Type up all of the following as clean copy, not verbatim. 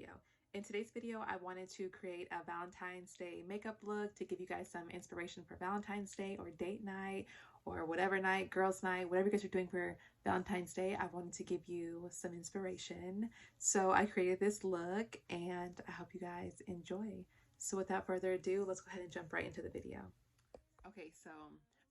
video. In today's video, I wanted to create a Valentine's Day makeup look to give you guys some inspiration for Valentine's Day or date night or whatever night, girls night, whatever you guys are doing for Valentine's Day. I wanted to give you some inspiration. So I created this look and I hope you guys enjoy. So without further ado, let's go ahead and jump right into the video. Okay, so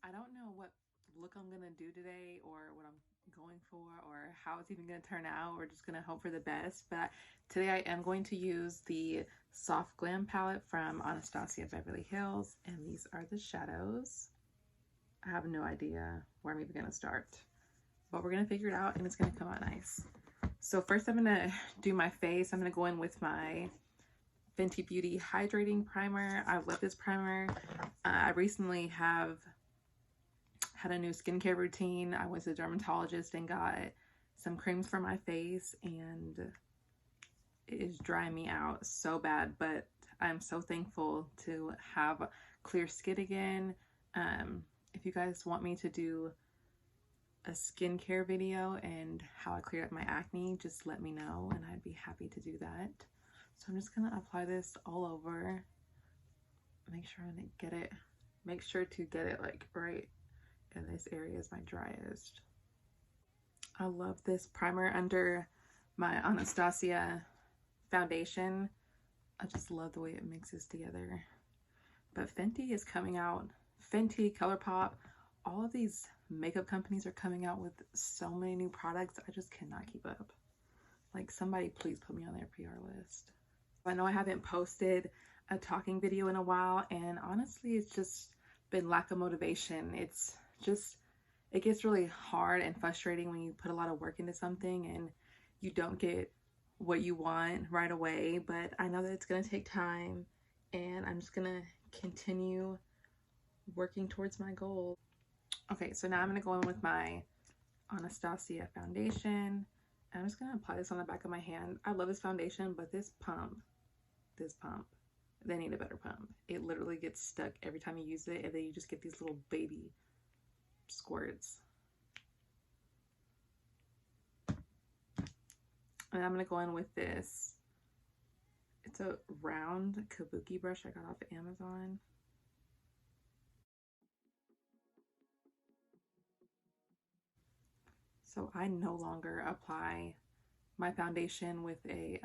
I don't know what look I'm gonna do today or what I'm going for or how it's even gonna turn out. We're just gonna hope for the best, but today I am going to use the Soft Glam palette from Anastasia Beverly Hills, and these are the shadows. I have no idea where I'm even gonna start, but we're gonna figure it out and it's gonna come out nice. So first I'm gonna do my face. I'm gonna go in with my Fenty Beauty Hydrating Primer. I love this primer. I recently have had a new skincare routine. I went to the dermatologist and got some creams for my face, and it is drying me out so bad, but I'm so thankful to have clear skin again. If you guys want me to do a skincare video and how I cleared up my acne, just let me know and I'd be happy to do that. So I'm just gonna apply this all over. Make sure to get it like right in this area is my driest. I love this primer under my Anastasia foundation. I just love the way it mixes together. But Fenty is coming out, Fenty, ColourPop, all of these makeup companies are coming out with so many new products. I just cannot keep up. Like, somebody please put me on their PR list. I know I haven't posted a talking video in a while, and honestly it's just been lack of motivation. It's just, it gets really hard and frustrating when you put a lot of work into something and you don't get what you want right away, but I know that it's gonna take time and I'm just gonna continue working towards my goal. Okay, so now I'm gonna go in with my Anastasia foundation. I'm just gonna apply this on the back of my hand. I love this foundation, but this pump, they need a better pump. It literally gets stuck every time you use it, and then you just get these little baby squirts. And I'm gonna go in with this. It's a round kabuki brush I got off of Amazon. So I no longer apply my foundation with a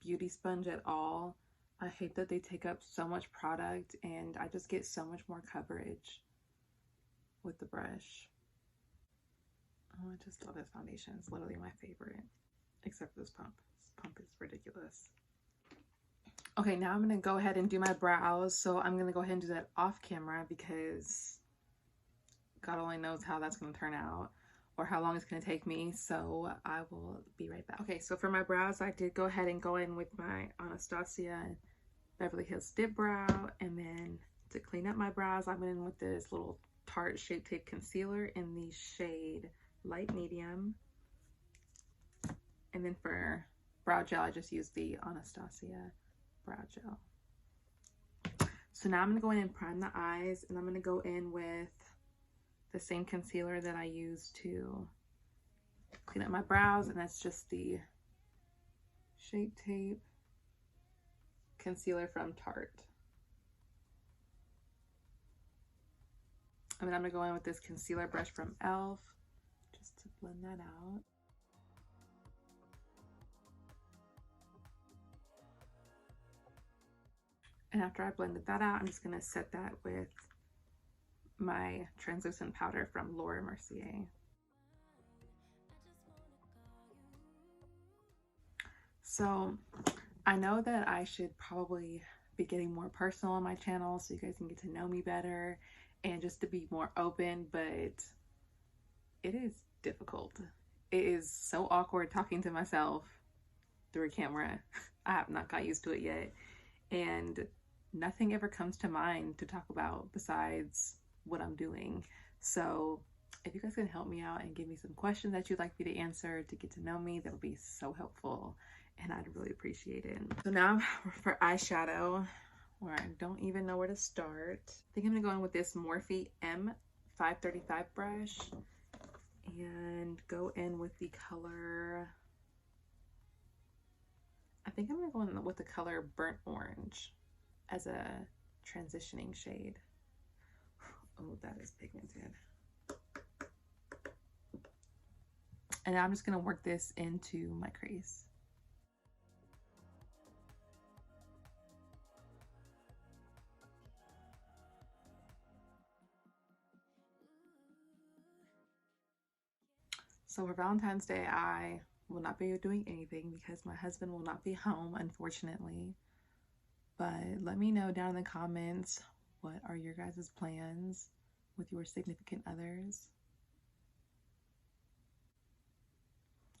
beauty sponge at all. I hate that they take up so much product and I just get so much more coverage with the brush. Oh, I just love this foundation. It's literally my favorite, except for this pump. This pump is ridiculous. Okay, now I'm gonna go ahead and do my brows. So I'm gonna go ahead and do that off camera because God only knows how that's gonna turn out or how long it's gonna take me. So I will be right back. Okay, so for my brows, I did go ahead and go in with my Anastasia Beverly Hills Dip Brow. And then to clean up my brows, I went in with this little Tarte Shape Tape Concealer in the shade Light Medium. And then for brow gel, I just used the Anastasia brow gel. So now I'm gonna go in and prime the eyes, and I'm gonna go in with the same concealer that I used to clean up my brows, and that's just the Shape Tape concealer from Tarte. And then I'm gonna go in with this concealer brush from e.l.f. just to blend that out. And after I blended that out, I'm just gonna set that with my translucent powder from Laura Mercier. So I know that I should probably be getting more personal on my channel so you guys can get to know me better and just to be more open, but it is difficult. It is so awkward talking to myself through a camera. I have not got used to it yet, and nothing ever comes to mind to talk about besides what I'm doing. So if you guys can help me out and give me some questions that you'd like me to answer to get to know me, that would be so helpful and I'd really appreciate it. So now for eyeshadow, where I don't even know where to start. I think I'm gonna go in with this Morphe M535 brush and go in with the color think I'm gonna go in with the color Burnt Orange as a transitioning shade. Oh, that is pigmented. And I'm just gonna work this into my crease. So for Valentine's Day, I will not be doing anything because my husband will not be home, unfortunately. But let me know down in the comments, what are your guys' plans with your significant others?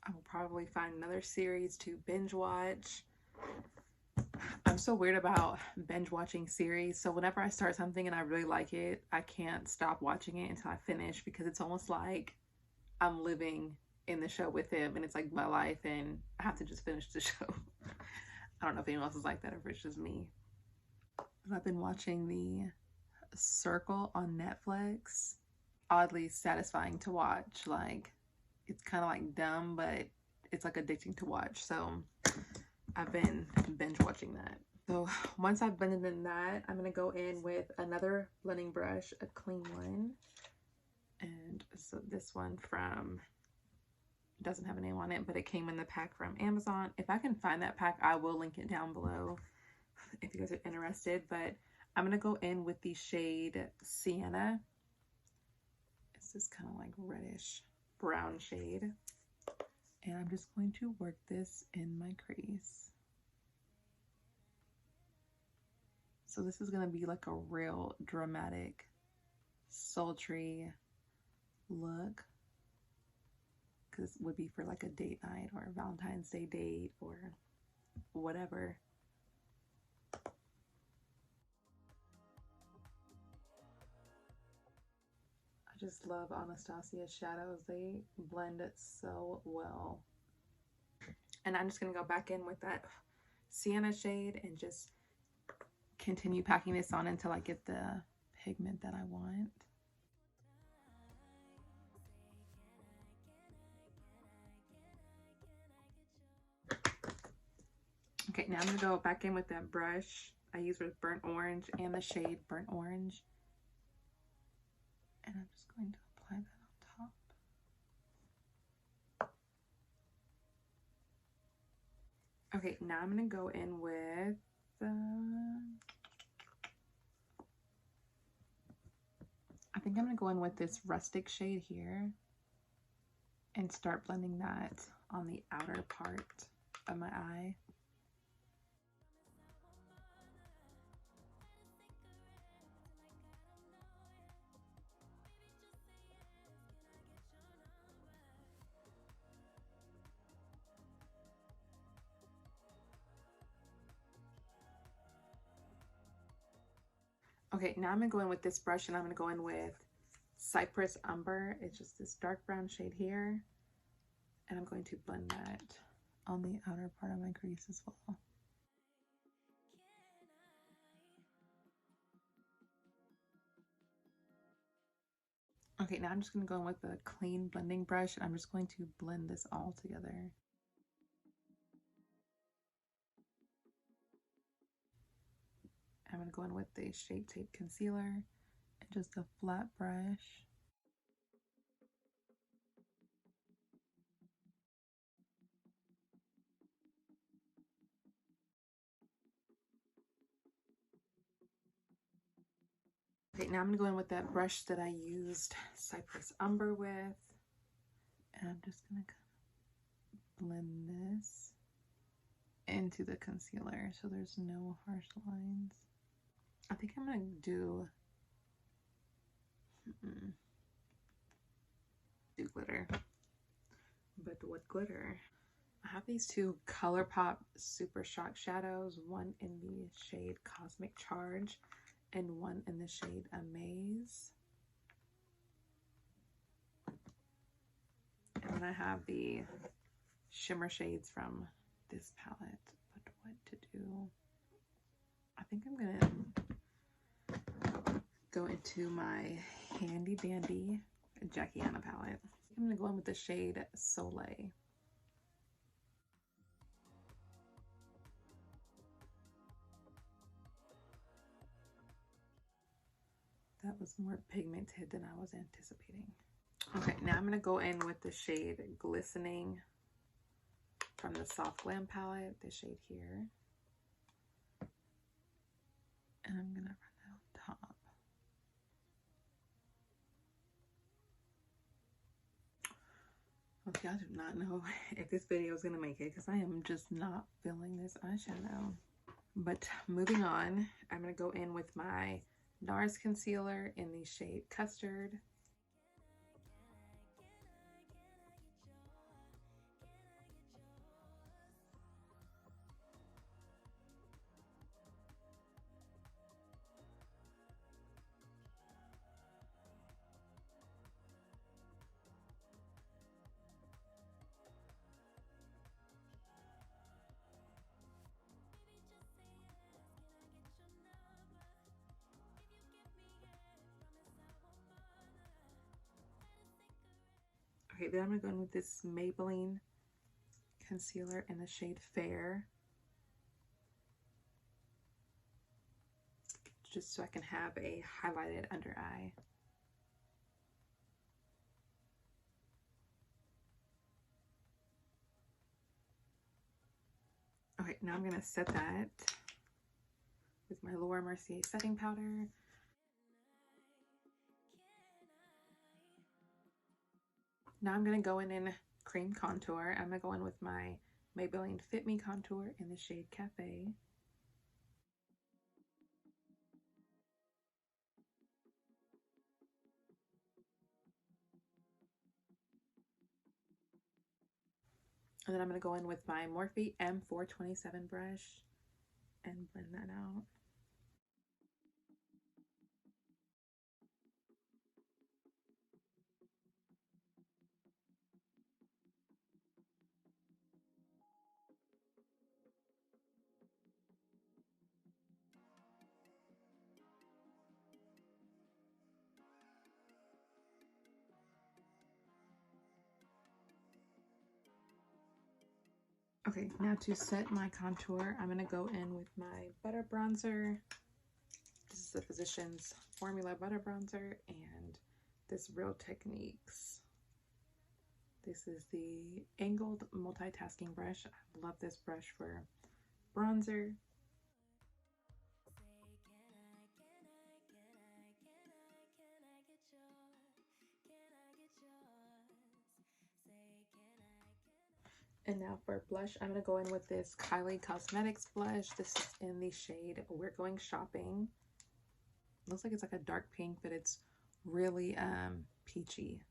I will probably find another series to binge watch. I'm so weird about binge watching series. So whenever I start something and I really like it, I can't stop watching it until I finish, because it's almost like I'm living in the show with him and it's like my life and I have to just finish the show. I don't know if anyone else is like that or if it's just me. I've been watching The Circle on Netflix. Oddly satisfying to watch. Like, it's kind of like dumb, but it's like addicting to watch. So I've been binge watching that. So once I've blended in that, I'm going to go in with another blending brush, a clean one. And so this one from, doesn't have a name on it, but it came in the pack from Amazon. If I can find that pack, I will link it down below if you guys are interested. But I'm going to go in with the shade Sienna. It's this kind of like reddish brown shade. And I'm just going to work this in my crease. So this is going to be like a real dramatic, sultry look, because it would be for like a date night or a Valentine's Day date or whatever. I just love Anastasia's shadows. They blend it so well. And I'm just going to go back in with that Sienna shade and just continue packing this on until I get the pigment that I want. Okay, now I'm going to go back in with that brush I used with Burnt Orange and the shade Burnt Orange. And I'm just going to apply that on top. Okay, now I'm going to go in with I think I'm going to go in with this rustic shade here and start blending that on the outer part of my eye. Okay, now I'm going to go in with this brush and I'm going to go in with Cypress Umber. It's just this dark brown shade here. And I'm going to blend that on the outer part of my crease as well. Okay, now I'm just going to go in with a clean blending brush and I'm just going to blend this all together. I'm going to go in with the Shape Tape Concealer and just a flat brush. Okay, now I'm going to go in with that brush that I used Cypress Umber with. And I'm just going to blend this into the concealer so there's no harsh lines. I think I'm going to do glitter. But what glitter? I have these two ColourPop Super Shock shadows, one in the shade Cosmic Charge and one in the shade Amaze. And then I have the shimmer shades from this palette. But what to do? I think I'm gonna go into my handy dandy Jackie Anna palette. I'm gonna go in with the shade Soleil. That was more pigmented than I was anticipating. Okay, now I'm going to go in with the shade Glistening from the Soft Glam palette, the shade here. And I'm going to run that on top. Okay, I do not know if this video is going to make it because I am just not feeling this eyeshadow. But moving on, I'm going to go in with my NARS concealer in the shade Custard. Okay, then I'm going to go in with this Maybelline concealer in the shade Fair. Just so I can have a highlighted under eye. Okay, now I'm going to set that with my Laura Mercier setting powder. Now I'm going to go in cream contour. I'm going to go in with my Maybelline Fit Me contour in the shade Cafe. And then I'm going to go in with my Morphe M427 brush and blend that out. Okay, now to set my contour, I'm going to go in with my butter bronzer. This is the Physicians Formula Butter Bronzer and this Real Techniques. This is the angled multitasking brush. I love this brush for bronzer. And now for blush, I'm going to go in with this Kylie Cosmetics blush. This is in the shade We're Going Shopping. Looks like it's like a dark pink, but it's really peachy.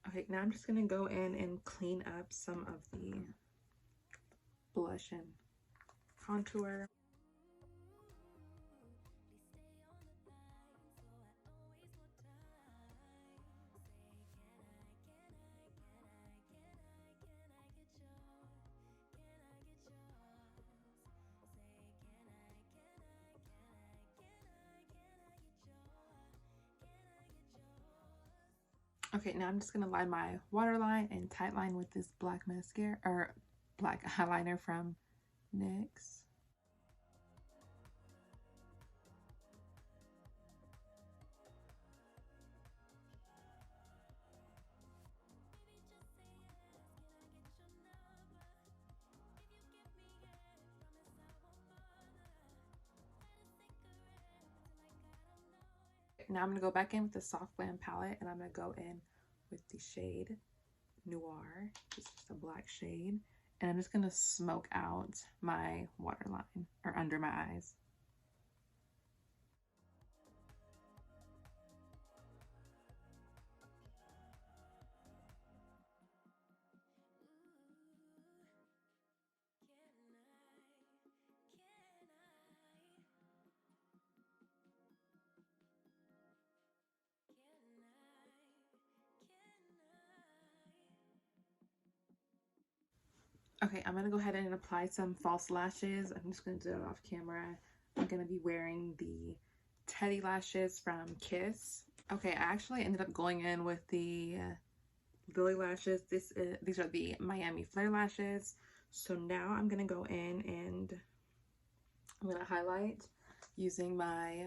Okay, now I'm just going to go in and clean up some of the blush and contour. Okay, now I'm just going to line my waterline and tightline with this black mascara, or black eyeliner from NYX. Now I'm going to go back in with the Soft Glam palette, and I'm going to go in with the shade Noir. This is a black shade. And I'm just going to smoke out my waterline, or under my eyes. Okay, I'm going to go ahead and apply some false lashes. I'm just going to do it off camera. I'm going to be wearing the Teddy lashes from Kiss. Okay, I actually ended up going in with the Lily lashes. These are the Miami Flare lashes. So now I'm gonna go in and I'm gonna highlight using my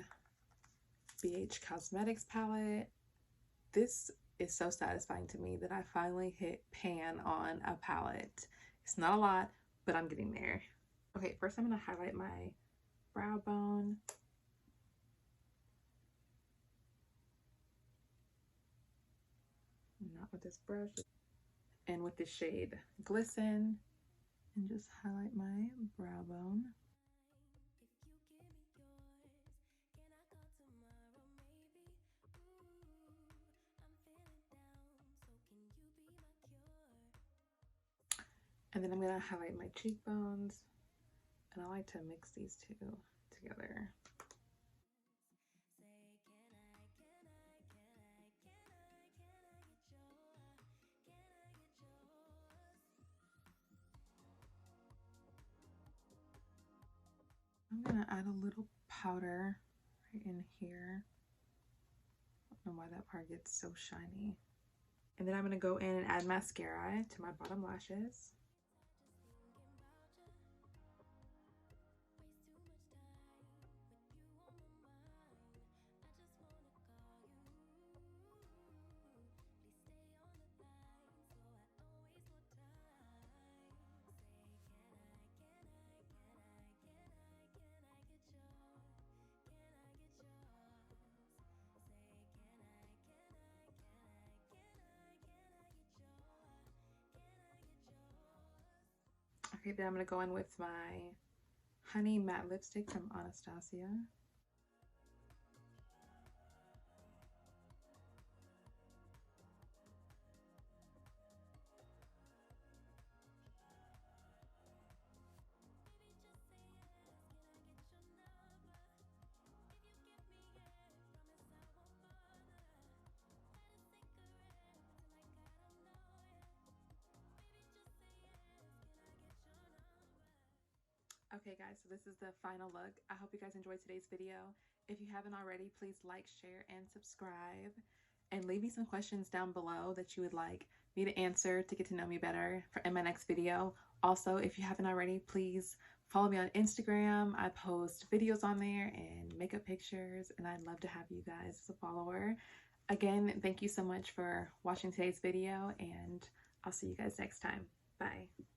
BH Cosmetics palette. This is so satisfying to me that I finally hit pan on a palette. It's not a lot, but I'm getting there. Okay, first I'm gonna highlight my brow bone. Not with this brush. And with the shade Glisten, and just highlight my brow bone. And then I'm gonna highlight my cheekbones, and I like to mix these two together. I'm gonna add a little powder right in here. I don't know why that part gets so shiny. And then I'm gonna go in and add mascara to my bottom lashes. Okay, then I'm gonna go in with my Honey Matte Lipstick from Anastasia. Okay guys, so this is the final look. I hope you guys enjoyed today's video. If you haven't already, please like, share, and subscribe. And leave me some questions down below that you would like me to answer to get to know me better in my next video. Also, if you haven't already, please follow me on Instagram. I post videos on there and makeup pictures, and I'd love to have you guys as a follower. Again, thank you so much for watching today's video, and I'll see you guys next time. Bye.